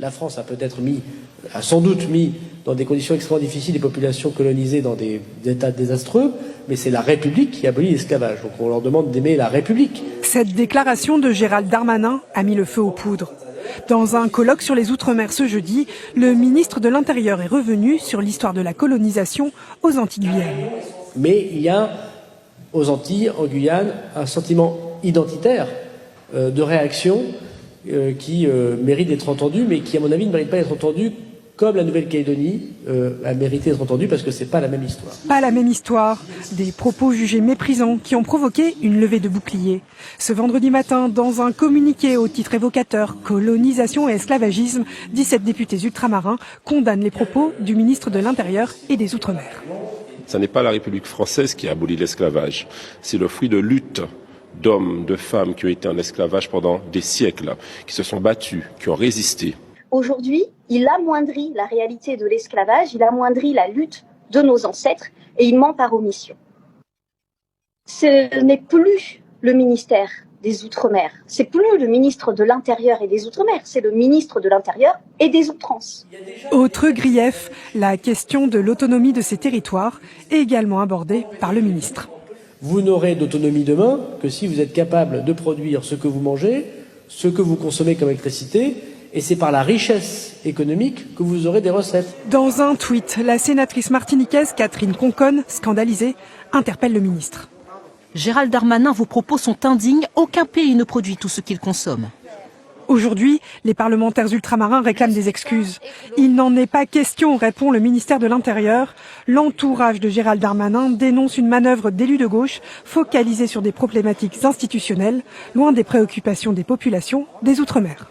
La France a sans doute mis dans des conditions extrêmement difficiles des populations colonisées dans des états désastreux, mais c'est la République qui abolit l'esclavage. Donc on leur demande d'aimer la République. Cette déclaration de Gérald Darmanin a mis le feu aux poudres. Dans un colloque sur les Outre-mer ce jeudi, le ministre de l'Intérieur est revenu sur l'histoire de la colonisation aux Antilles-Guyane. Mais il y a aux Antilles, en Guyane, un sentiment identitaire de réaction qui mérite d'être entendu, mais qui, à mon avis, ne mérite pas d'être entendu comme la Nouvelle-Calédonie a mérité d'être entendue, parce que c'est pas la même histoire. Pas la même histoire. Des propos jugés méprisants qui ont provoqué une levée de boucliers. Ce vendredi matin, dans un communiqué au titre évocateur « Colonisation et esclavagisme », 17 députés ultramarins condamnent les propos du ministre de l'Intérieur et des Outre-mer. Ce n'est pas la République française qui a aboli l'esclavage. C'est le fruit de luttes d'hommes, de femmes qui ont été en esclavage pendant des siècles, qui se sont battus, qui ont résisté. Aujourd'hui, il amoindrit la réalité de l'esclavage, il amoindrit la lutte de nos ancêtres et il ment par omission. Ce n'est plus le ministère des Outre-mer, c'est plus le ministre de l'Intérieur et des Outre-mer, c'est le ministre de l'Intérieur et des Outrances. Autre grief, la question de l'autonomie de ces territoires est également abordée par le ministre. Vous n'aurez d'autonomie demain que si vous êtes capable de produire ce que vous mangez, ce que vous consommez comme électricité, et c'est par la richesse économique que vous aurez des recettes. Dans un tweet, la sénatrice martiniquaise Catherine Conconne, scandalisée, interpelle le ministre. Gérald Darmanin, vos propos sont indignes. Aucun pays ne produit tout ce qu'il consomme. Aujourd'hui, les parlementaires ultramarins réclament des excuses. Il n'en est pas question, répond le ministère de l'Intérieur. L'entourage de Gérald Darmanin dénonce une manœuvre d'élus de gauche focalisée sur des problématiques institutionnelles, loin des préoccupations des populations des Outre-mer.